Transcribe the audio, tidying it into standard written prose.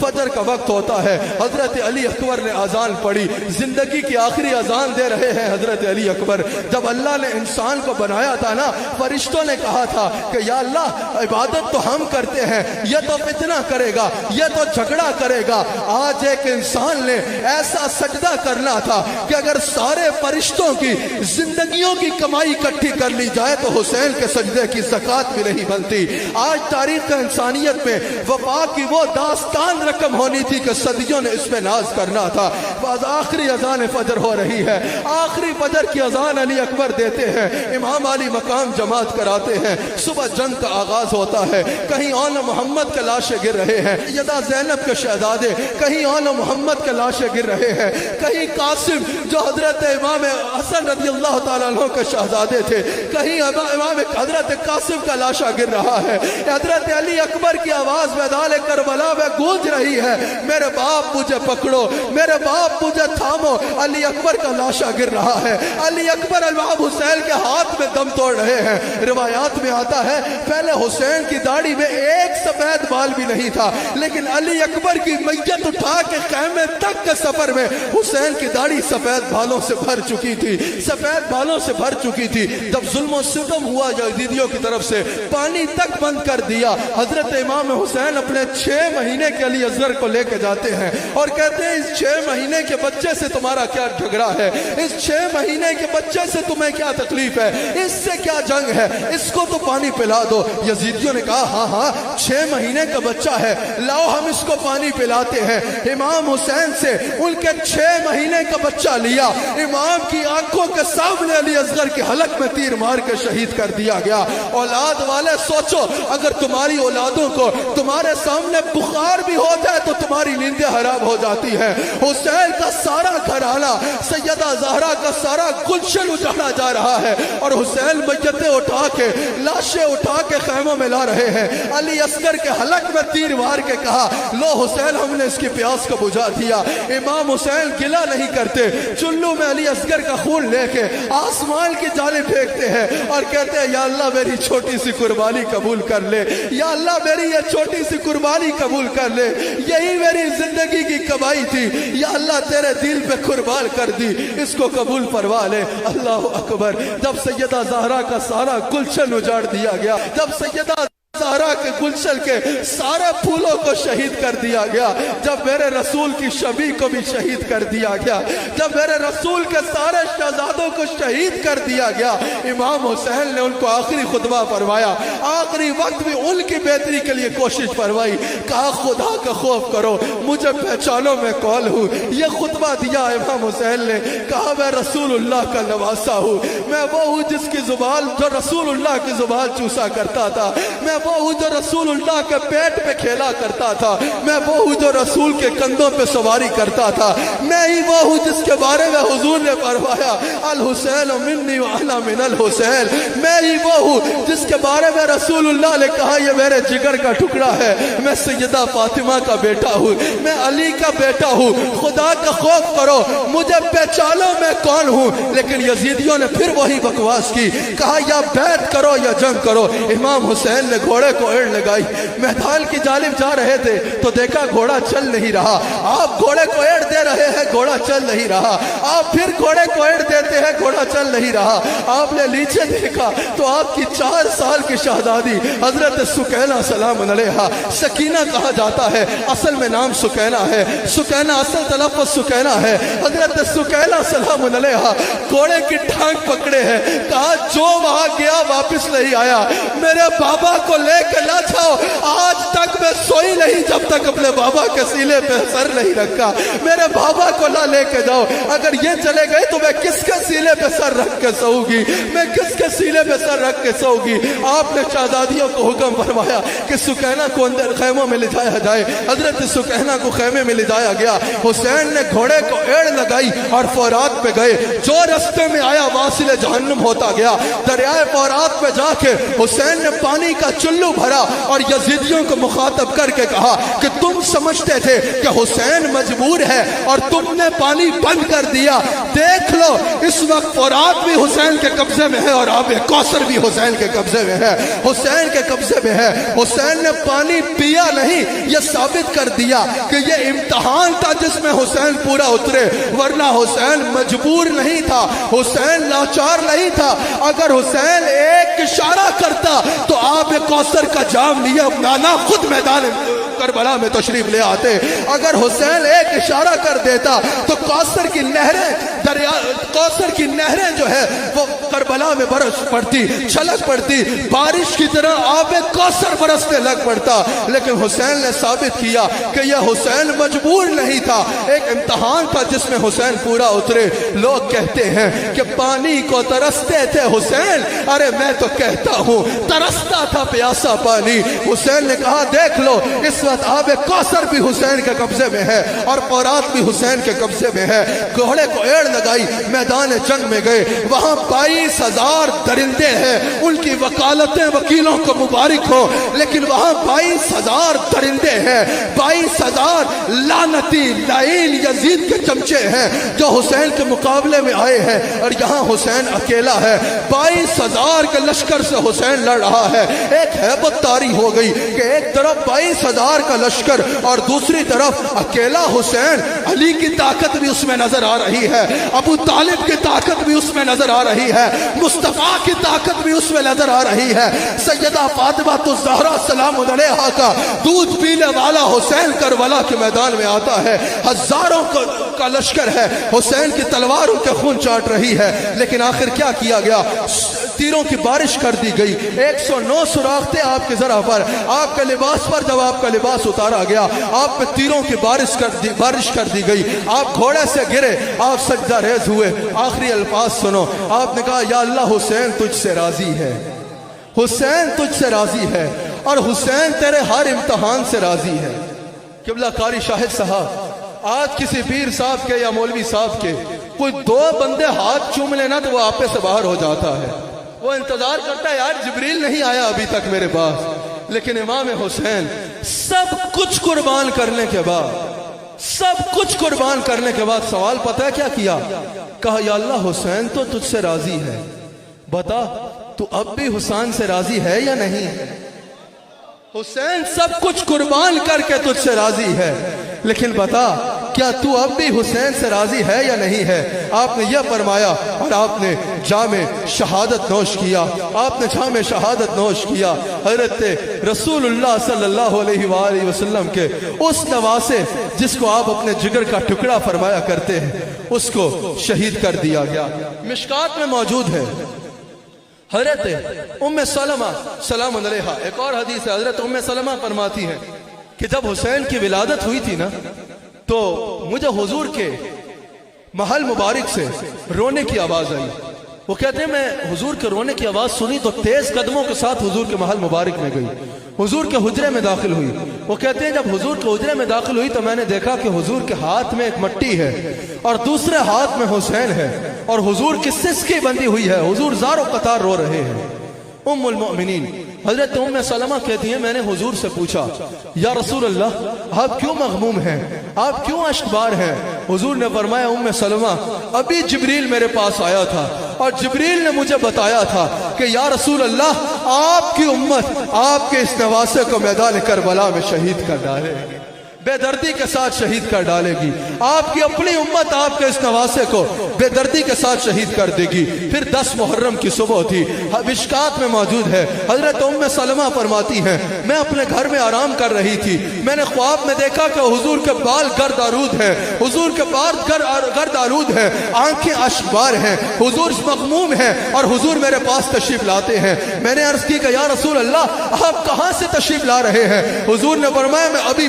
فجر کا وقت ہوتا ہے، حضرت علی اکبر نے اذان پڑھی، زندگی کی آخری اذان دے رہے ہیں حضرت علی اکبر۔ جب اللہ نے انسان کو بنایا تھا نا، فرشتوں نے کہا تھا کہ یا اللہ عبادت تو ہم کرتے ہیں، یہ تو فتنہ کرے گا، یہ تو جھگڑا کرے گا۔ آج ایک انسان نے ایسا سجدہ کرنا تھا کہ اگر سارے فرشتوں کی زندگیوں کی کمائی اکٹھی کر لی جائے تو حسین کے سجدے کی زکوٰۃ بھی نہیں بنتی۔ آج تاریخ انسانیت میں وفا کی وہ داستان رقم ہونی تھی کہ صدیوں نے اس پہ ناز کرنا تھا۔ بعد آخری اذان فجر ہو رہی ہے، آخری فجر کی اذان علی اکبر دیتے ہیں، امام علی مقام جماعت کراتے ہیں، صبح جنگ کا آغاز ہوتا ہے۔ کہیں اول محمد کے لاشیں گر رہے ہیں، سیدہ زینب کے شہزادے، کہیں اول محمد کے لاشیں گر رہے ہیں، کہیں قاسم جو حضرت امام حسن رضی اللہ تعالیٰ عنہ کے شہزادے تھے، کہیں امام حضرت قاسم کا لاشا گر رہا ہے۔ حضرت علی اکبر کی آواز میدان کربلا میں گونج رہی ہے، میرے باپ مجھے پکڑو، میرے باپ مجھے تھامو۔ علی اکبر کا لاشا گر رہا ہے، علی اکبر امام حسین کے ہاتھ میں دم توڑ رہے ہیں۔ روایات میں آتا ہے پہلے حسین کی داڑھی میں ایک سفید بال بھی نہیں تھا، لیکن علی اکبر کی میت اٹھا کے خیمے تک کے سفر میں حسین کی داڑھی سفید بالوں سے بھر چکی تھی، سفید بالوں سے بھر چکی تھی۔ جب ظلم و ستم ہوا یزیدیوں کی طرف سے، پانی تک بند کر دیا، حضرت امام حسین اپنے 6 مہینے کے علی اصغر کو لے کے جاتے ہیں اور کہتے ہیں اس 6 مہینے کے بچے سے تمہارا کیا جھگڑا ہے، اس 6 مہینے کے بچے سے تمہیں کیا تکلیف ہے، اس سے کیا جنگ ہے، اس کو تو پانی پلا دو۔ یزیدیوں نے کہا ہاں ہاں 6 مہینے کا بچہ ہے، لاؤ ہم اس کو پانی پلاتے ہیں۔ امام حسین سے ان کے 6 مہینے کا بچہ لیا، امام کی آنکھوں کے سامنے علی اصغر کے حلق میں تیر مار کے شہید کر دیا گیا۔ اولاد والے سوچو اگر تمہاری اولادوں کو تمہارے سامنے بخار بھی ہو جائے تو تمہاری نیندیں حرام ہو جاتی ہیں۔ حسین کا سارا گھرانہ، سیدہ زہرا کا سارا گلشن اجاڑا جا رہا ہے اور حسین میتیں اٹھا کے، لاشیں اٹھا کے خیموں میں لا رہے ہیں۔ علی اصغر کے حلق میں تیر مار کے کہا لو حسین ہم نے اس کی پیاس کو بجھا دیا۔ امام حسین گلہ نہیں کرتے، چلو میں علی اصغر کا خون لے کے آسمان کی جانب پھینکتے ہیں اور کہتے ہیں یا اللہ میری چھوٹی سی قربانی قبول کر لے، یا اللہ میری یہ چھوٹی سی قربانی قبول کر لے، یہی میری زندگی کی کمائی تھی، یا اللہ تیرے دل پہ قربان کر دی، اس کو قبول فرما لے۔ اللہ اکبر۔ جب سیدہ زہرا کا سارا گلشن اجاڑ دیا گیا، جب سیدہ زہرا کے گلشن کے سارے پھولوں کو شہید کر دیا گیا، جب میرے رسول کی شبیہ کو بھی شہید کر دیا گیا، جب میرے رسول کے سارے شہزادوں کو شہید کر دیا گیا، امام حسین نے ان کو آخری خطبہ فرمایا، آخری وقت بھی ان کی بہتری کے لیے کوشش فرمائی، کہا خدا کا خوف کرو، مجھے پہچانو میں کون ہوں۔ یہ خطبہ دیا امام حسین نے، کہا میں رسول اللہ کا نواسا ہوں، میں وہ ہوں جس کی زبان جو رسول اللہ کی زبان چوسا کرتا تھا، میں وہ ہوں جو رسول اللہ کے پیٹ پہ کھیلا کرتا تھا، میں وہ ہوں جو رسول کے کندھوں پہ سواری کرتا تھا، میں ہی وہ ہوں جس کے بارے میں حضور نے فرمایا الحسین منی وانا من الحسین، میں ہی وہ ہوں جس کے بارے میں رسول اللہ نے کہا یہ میرے جگر کا ٹکڑا ہے، میں سیدہ فاطمہ کا بیٹا ہوں، میں علی کا بیٹا ہوں، خدا کا خوف کرو، مجھے پہچانو میں کون ہوں۔ لیکن یزیدیوں نے پھر وہی بکواس کی، کہا یا بیعت کرو یا جنگ کرو۔ امام حسین نے گھوڑے کو ایڑ لگائی، میدان کی جانب جا رہے تھے تو دیکھا گھوڑا چل نہیں رہا، آپ گھوڑے کو ایڑ دے رہے ہیں گھوڑا چل نہیں رہا، آپ پھر گھوڑے کو ایڑ دیتے ہیں گھوڑا چل نہیں رہا، آپ نے نیچے دیکھا تو آپ کی 4 سال کی شہزادی حضرت سکینہ سلام علیہا، سکینہ کہا جاتا ہے، اصل میں نام سکینہ ہے، سکینہ اصل تلفظ سکینہ ہے، حضرت سکینہ سلام علیہا گھوڑے کی ٹانگ پکڑے ہیں، کہا جو وہاں گیا واپس نہیں آیا، میرے بابا کو لے کے نہ جاؤ، آج تک میں سوئی نہیں جب تک اپنے بابا کے سینے پہ سر نہیں رکھا، میرے بابا کو نہ لے کے جاؤ، اگر یہ چلے گئے تو میں کس کے سینے پہ سر رکھ کے سوؤں گی، میں کس کے سینے پہ سر رکھ کے سوؤں گی۔ آپ نے شہزادیوں کو حکم فرمایا کہ سکینہ کو اندر خیموں میں لے جایا جائے، حضرت سکینہ کو خیمے میں لے جایا گیا، حسین نے گھوڑے کو ایڑ لگائی اور فورات پہ گئے، جو رستے میں آیا واصل جہنم ہوتا گیا، دریائے فورات پہ جا کے حسین نے پانی کا چلو بھرا اور یزیدیوں کو مخاطب مخاطب کر کے کہا کہ تم سمجھتے تھے کہ حسین مجبور ہے اور تم نے پانی بند کر دیا، دیکھ لو اس وقت فرات بھی حسین کے قبضے میں ہے اور آب کوثر بھی حسین کے قبضے میں ہے، حسین کے قبضے میں ہے۔ حسین نے پانی پیا نہیں، یہ ثابت کر دیا کہ یہ امتحان تھا جس میں حسین پورا اترے، ورنہ حسین مجبور نہیں تھا، حسین لاچار نہیں تھا۔ اگر حسین ایک اشارہ کرتا تو آب کوثر کا جام لیے نانا خود میدان کربلا میں تشریف لے آتے۔ اگر حسین ایک اشارہ کر دیتا تو کوثر کی نہریں کوثر کی نہریں جو ہے وہ کربلا میں برس پڑتی، چھلک پڑتی، بارش کی طرح آب کوثر برسنے لگ پڑتا۔ لیکن حسین نے ثابت کیا کہ یہ حسین مجبور نہیں تھا، ایک امتحان تھا جس میں حسین پورا اترے۔ لوگ کہتے ہیں کہ پانی کو ترستے تھے حسین، ارے میں تو کہتا ہوں ترستا تھا پیاسا پانی۔ حسین نے کہا دیکھ لو اس وقت آب کوثر بھی حسین کے قبضے میں ہے اور فرات بھی حسین کے قبضے میں ہے۔ گھوڑے کو ایڑ لگائی، میدان جنگ میں گئے، وہاں 22,000 درندے ہیں، ان کی وکالتیں وکیلوں کو مبارک ہو، لیکن وہاں 22,000 درندے ہیں، 22,000 لعنتی لعین یزید کے چمچے ہیں جو حسین کے مقابلے میں آئے ہیں، اور یہاں حسین اکیلا ہے۔ 22,000 کے لشکر سے حسین لڑ رہا ہے۔ ایک ہیبت طاری ہو گئی کہ ایک طرف 22,000 کا لشکر اور دوسری طرف اکیلا حسین۔ علی کی طاقت بھی اس میں نظر آ رہی ہے، ابو طالب کی طاقت بھی اس میں نظر آ رہی ہے، مصطفیٰ کی طاقت بھی اس میں نظر آ رہی ہے۔ سیدہ فاطمہ الزہرا سلام علیہا کا دودھ پینے والا حسین کربلا کے میدان میں آتا ہے، ہزاروں کا لشکر ہے، حسین کی تلوار ان کے خون چاٹ رہی ہے، لیکن آخر کیا کیا گیا؟ تیروں کی بارش کر دی گئی۔ 109 سوراخ تھے آپ کے ذرا پر، آپ کے لباس پر جب آپ کا لباس اتارا گیا آپ پہ تیروں کی بارش کر دی گئی، آپ گھوڑے سے گرے، آپ سجدہ ریز ہوئے۔ آخری الفاظ سنو، آپ نے کہا یا اللہ حسین تجھ سے راضی ہے، حسین تجھ سے راضی ہے، اور حسین تیرے ہر امتحان سے راضی ہے۔ قبلہ قاری شاہد صاحب، آج کسی پیر صاحب کے یا مولوی صاحب کے کوئی 2 بندے ہاتھ چوم لینا تو وہ آپے سے باہر ہو جاتا ہے، وہ انتظار کرتا ہے یار جبریل نہیں آیا ابھی تک میرے پاس۔ لیکن امام حسین سب کچھ قربان کرنے کے بعد سوال پتہ ہے کیا کیا؟ کہا یا اللہ حسین تو تجھ سے راضی ہے، بتا تو اب بھی حسین سے راضی ہے یا نہیں ہے؟ حسین سب کچھ قربان کر کے تجھ سے راضی ہے، لیکن بتا کیا تو اب بھی حسین سے راضی ہے یا نہیں ہے؟ آپ نے یہ فرمایا اور آپ نے جام شہادت نوش کیا، آپ نے جام شہادت نوش کیا۔ حضرت رسول اللہ صلی اللہ علیہ وآلہ وسلم کے اس نواسے جس کو آپ اپنے جگر کا ٹکڑا فرمایا کرتے ہیں اس کو شہید کر دیا گیا۔ مشکات میں موجود ہے حضرت ام سلمہ سلام علیہا، ایک اور حدیث ہے، حضرت ام سلمہ فرماتی ہیں کہ جب حسین کی ولادت ہوئی تھی نا تو مجھے حضور کے محل مبارک سے رونے کی آواز آئی۔ وہ کہتے ہیں میں حضور کے رونے کی آواز سنی تو تیز قدموں کے ساتھ حضور کے محل مبارک میں گئی، حضور کے حجرے میں داخل ہوئی۔ وہ کہتے ہیں جب حضور کے حجرے میں داخل ہوئی تو میں نے دیکھا کہ حضور کے ہاتھ میں ایک مٹی ہے اور دوسرے ہاتھ میں حسین ہے، اور حضور کی سسکی بندی ہوئی ہے، حضور زار و قطار رو رہے ہیں۔ ام المؤمنین حضرت ام سلمہ کہتی ہیں میں نے حضور سے پوچھا یا رسول اللہ آپ کیوں مغموم ہیں، آپ کیوں اشکبار ہیں؟ حضور نے فرمایا ام سلمہ ابھی جبریل میرے پاس آیا تھا اور جبریل نے مجھے بتایا تھا کہ یا رسول اللہ آپ کی امت آپ کے اس نواسے کو میدان کربلا میں شہید کر ڈالے گی، بے دردی کے ساتھ شہید کر ڈالے گی، آپ کی اپنی امت آپ کے اس نواسے کو بے دردی کے ساتھ شہید کر دے گی۔ پھر 10 محرم کی صبح تھی، مشکات میں موجود ہے، حضرت ام سلمہ فرماتی ہیں میں اپنے گھر میں آرام کر رہی تھی، میں نے خواب میں دیکھا کہ حضور کے بال گرد آلود ہیں، حضور کے بال گرد آلود ہیں، آنکھیں اشکبار ہیں، حضور مغموم ہیں اور حضور میرے پاس تشریف لاتے ہیں۔ میں نے عرض کی کہ یا رسول اللہ آپ کہاں سے تشریف لا رہے ہیں؟ حضور نے فرمایا میں ابھی